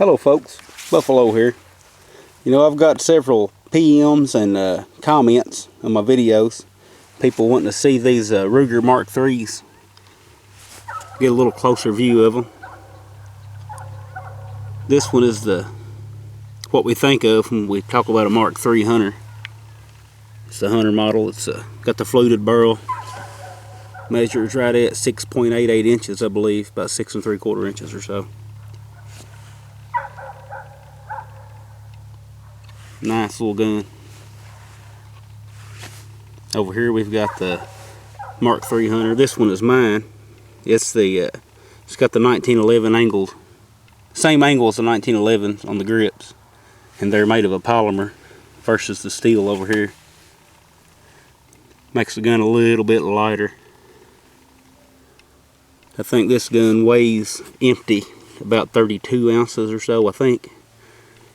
Hello folks, Buffalo here. You know, I've got several PMs and comments on my videos. People wanting to see these Ruger Mark IIIs. Get a little closer view of them. This one is what we think of when we talk about a Mark III hunter. It's the hunter model. It's got the fluted barrel. Measures right at 6.88 inches, I believe, about 6 3/4 inches or so. Nice little gun. Over here we've got the Mark III Hunter. This one is mine. It's got the 1911 angled, same angle as the 1911s on the grips, and they're made of a polymer versus the steel over here. Makes the gun a little bit lighter. I think this gun weighs empty about 32 ounces or so, I think.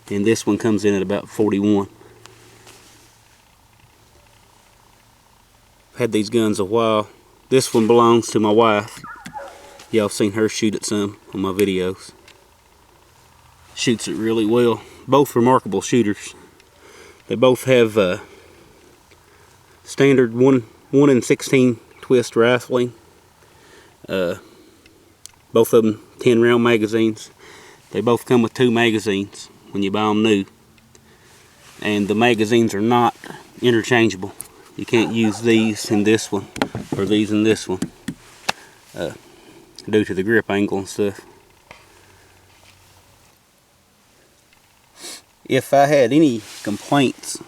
And this one comes in at about 41. I've had these guns a while. This one belongs to my wife. Y'all seen her shoot it some on my videos. Shoots it really well. Both remarkable shooters. They both have standard 1 in 16 twist rifling. Both of them 10 round magazines. They both come with 2 magazines when you buy them new, and the magazines are not interchangeable. You can't use these in this one or these in this one due to the grip angle and stuff. If I had any complaints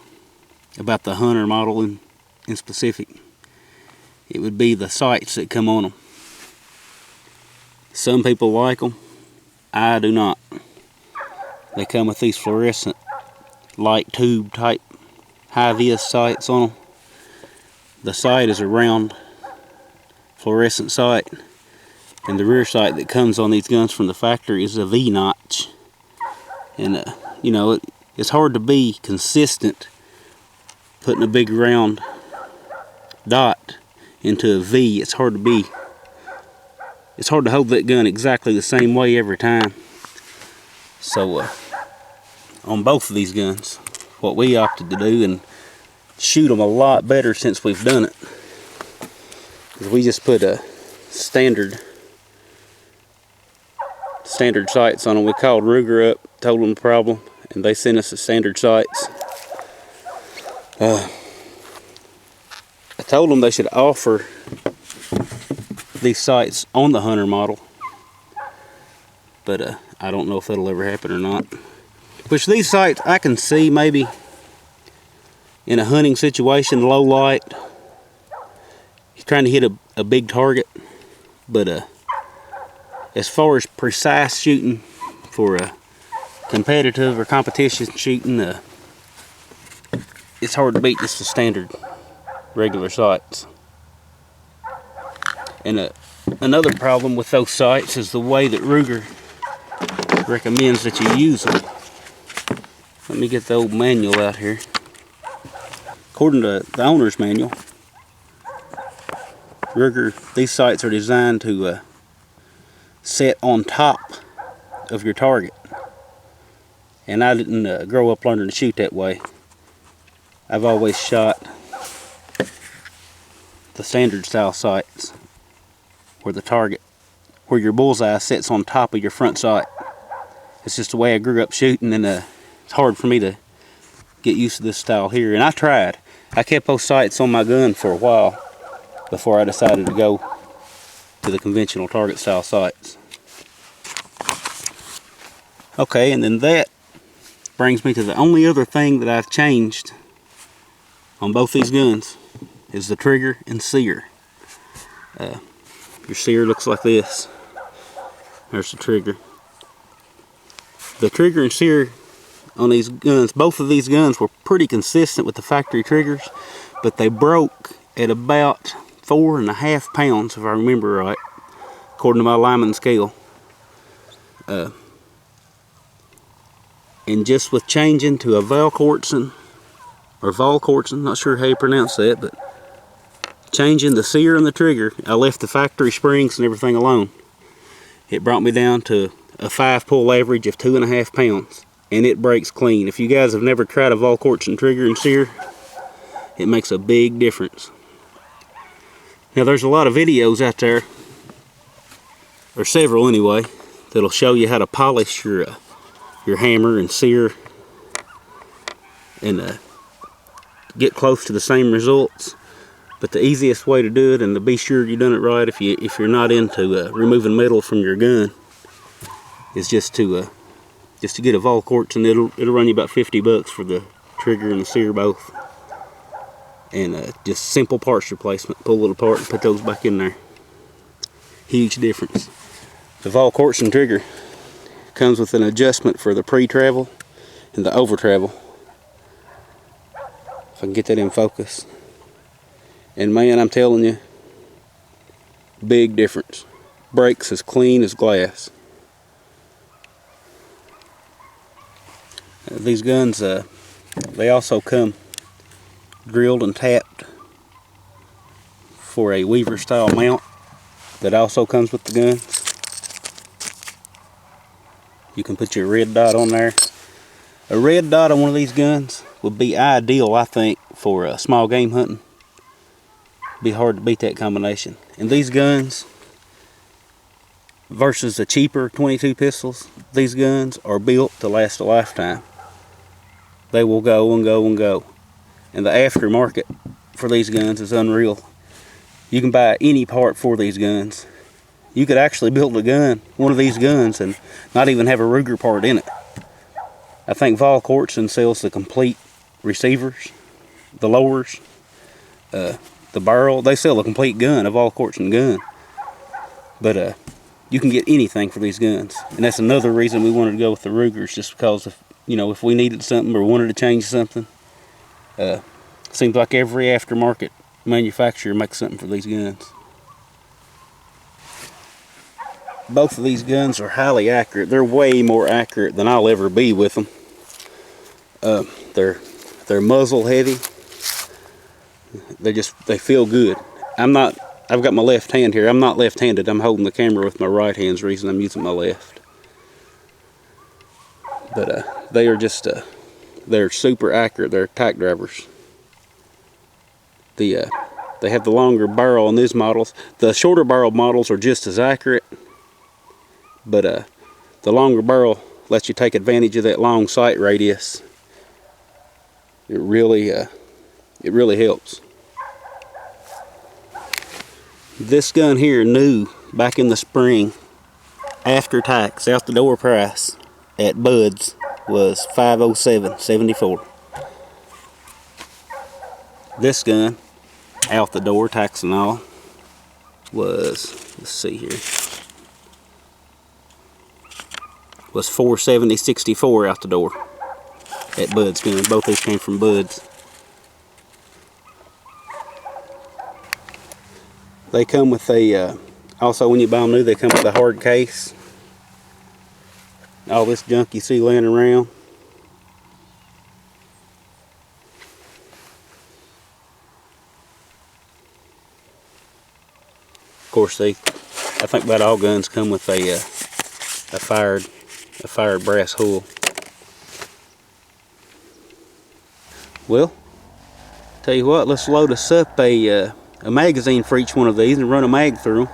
about the hunter model in specific, it would be the sights that come on them. Some people like them, I do not. They come with these fluorescent light tube type high-vis sights on them. The sight is a round fluorescent sight, and the rear sight that comes on these guns from the factory is a V-notch. And you know, it's hard to be consistent putting a big round dot into a V. It's hard to hold that gun exactly the same way every time. So on both of these guns, what we opted to do, and shoot them a lot better since we've done it, is we just put a standard sights on them. We called Ruger up, told them the problem, and they sent us the standard sights. I told them they should offer these sights on the hunter model, but I don't know if that'll ever happen or not. Which these sights I can see maybe in a hunting situation, low light, you're trying to hit a big target, but as far as precise shooting for competitive or competition shooting, it's hard to beat just the standard regular sights. And another problem with those sights is the way that Ruger recommends that you use them. Let me get the old manual out here. According to the owner's manual, Ruger, these sights are designed to set on top of your target. And I didn't grow up learning to shoot that way. I've always shot the standard style sights where your bullseye sits on top of your front sight. It's just the way I grew up shooting, and it's hard for me to get used to this style here. And I tried. I kept those sights on my gun for a while before I decided to go to the conventional target style sights. Okay, and then that brings me to the only other thing that I've changed on both these guns is the trigger and sear. Your sear looks like this. There's the trigger. The trigger and sear on these guns, both of these guns were pretty consistent with the factory triggers, but they broke at about 4.5 pounds, if I remember right, according to my Lyman scale. And just with changing to a Valkortzen, not sure how you pronounce that, but changing the sear and the trigger, I left the factory springs and everything alone. It brought me down to a 5-pull average of 2.5 pounds, and it breaks clean. If you guys have never tried a Volquartsen trigger and sear, it makes a big difference. Now there's a lot of videos out there, or several anyway, that'll show you how to polish your hammer and sear and get close to the same results. But the easiest way to do it, and to be sure you've done it right, if you're not into removing metal from your gun, is just to get a Volquartsen. It'll run you about $50 for the trigger and the sear both. And just simple parts replacement. Pull it apart and put those back in there. Huge difference. The Volquartsen trigger comes with an adjustment for the pre-travel and the over-travel. If I can get that in focus. And man, I'm telling you, big difference. Breaks as clean as glass. These guns, they also come drilled and tapped for a Weaver style mount that also comes with the guns. You can put your red dot on there. A red dot on one of these guns would be ideal, I think, for small game hunting. Be hard to beat that combination. And these guns versus the cheaper 22 pistols, these guns are built to last a lifetime. They will go and go and go. And the aftermarket for these guns is unreal. You can buy any part for these guns. You could actually build a gun, one of these guns, and not even have a Ruger part in it. I think Volquartsen sells the complete receivers, the lowers, the barrel. They sell a complete gun, a Volquartsen gun. But you can get anything for these guns. And that's another reason we wanted to go with the Rugers, just because if we needed something or wanted to change something. Seems like every aftermarket manufacturer makes something for these guns. Both of these guns are highly accurate. They're way more accurate than I'll ever be with them. They're muzzle heavy. They feel good. I've got my left hand here. I'm not left-handed. I'm holding the camera with my right hand. Is the reason I'm using my left. But they are just they're super accurate. They're tack drivers. They have the longer barrel on these models. The shorter barrel models are just as accurate, but the longer barrel lets you take advantage of that long sight radius. It really helps. This gun here, new back in the spring, after tax, out the door price at Bud's was $507.74. This gun, out the door, tax and all, was, let's see here, was $470.64 out the door at Bud's gun. Both these came from Bud's. They come with a, also when you buy them new, they come with a hard case. All this junk you see laying around. Of course, I think about all guns come with a fired brass hull. Well, tell you what, let's load us up a magazine for each one of these and run a mag through them.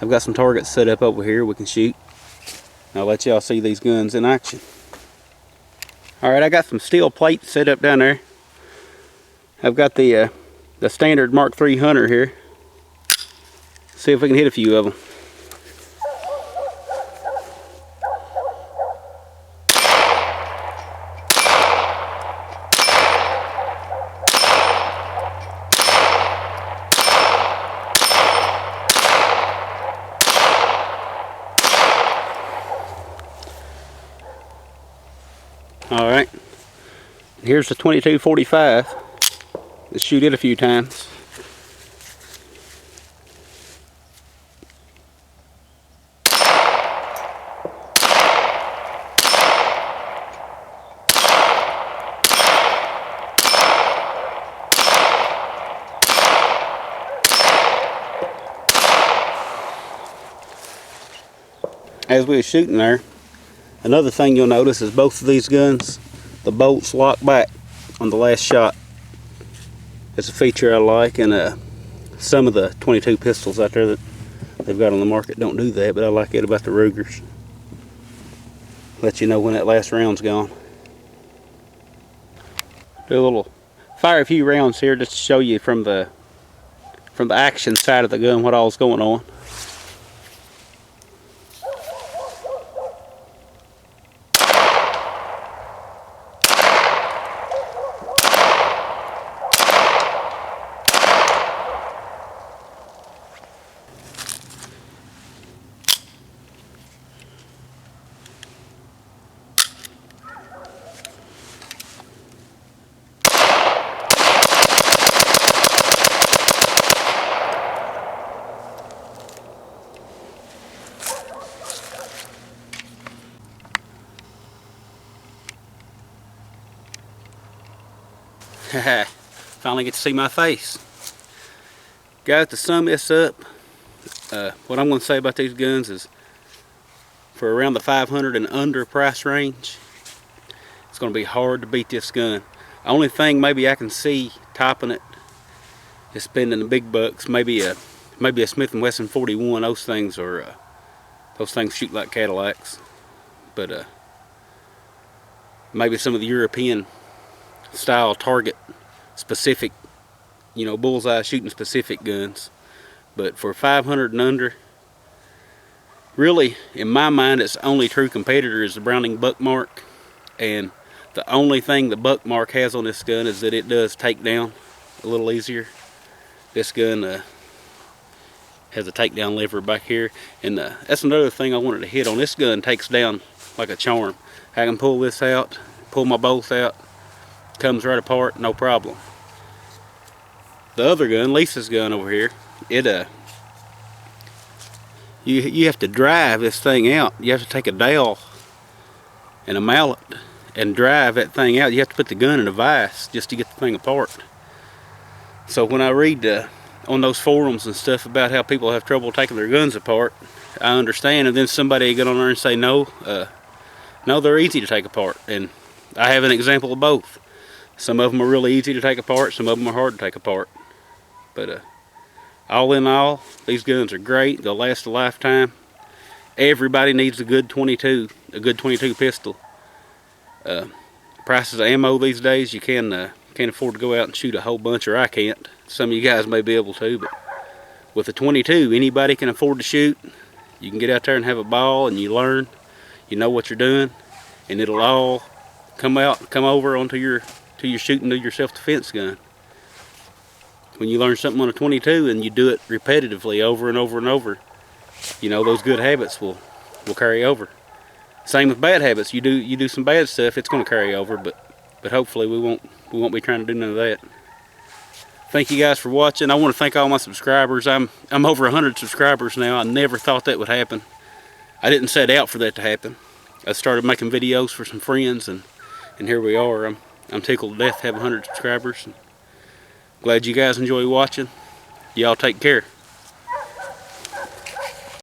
I've got some targets set up over here we can shoot. I'll let y'all see these guns in action. Alright, I got some steel plates set up down there. I've got the standard Mark III Hunter here. See if we can hit a few of them. Alright, here's the 2245. Let's shoot it a few times. as we were shooting there, another thing you'll notice is both of these guns, the bolts lock back on the last shot. It's a feature I like, and some of the 22 pistols out there that they've got on the market don't do that, but I like it about the Rugers. Let you know when that last round's gone. Do a little fire a few rounds here just to show you from the action side of the gun what all's going on. Finally get to see my face. Guys, to sum this up, what I'm going to say about these guns is for around the 500 and under price range, it's going to be hard to beat this gun. The only thing maybe I can see topping it is spending the big bucks. Maybe a Smith & Wesson 41. Those things shoot like Cadillacs. But maybe some of the European style target specific, you know, bullseye shooting specific guns. But for 500 and under, really in my mind its only true competitor is the Browning Buckmark, and the only thing the Buckmark has on this gun is that it does take down a little easier. This gun has a takedown lever back here, and that's another thing I wanted to hit on. This gun takes down like a charm. I can pull this out, pull my bolts out, comes right apart, no problem. The other gun, Lisa's gun over here, it you have to drive this thing out. You have to take a dowel and a mallet and drive that thing out. You have to put the gun in a vise just to get the thing apart. So when I read on those forums and stuff about how people have trouble taking their guns apart, I understand. And then somebody get on there and say no, they're easy to take apart. And I have an example of both. Some of them are really easy to take apart, some of them are hard to take apart. But all in all, these guns are great. They'll last a lifetime. Everybody needs a good 22 pistol. Prices of ammo these days, you can't afford to go out and shoot a whole bunch, or I can't. Some of you guys may be able to, but with a 22, anybody can afford to shoot. You can get out there and have a ball, and you learn. You know what you're doing, and it'll all come over onto your shooting to your self-defense gun. When you learn something on a 22 and you do it repetitively over and over and over, you know those good habits will carry over. Same with bad habits. You do some bad stuff, it's going to carry over, but hopefully we won't be trying to do none of that. Thank you guys for watching. I want to thank all my subscribers. I'm over 100 subscribers now. I never thought that would happen. I didn't set out for that to happen. I started making videos for some friends, and here we are. I'm tickled to death to have 100 subscribers. Glad you guys enjoy watching. Y'all take care.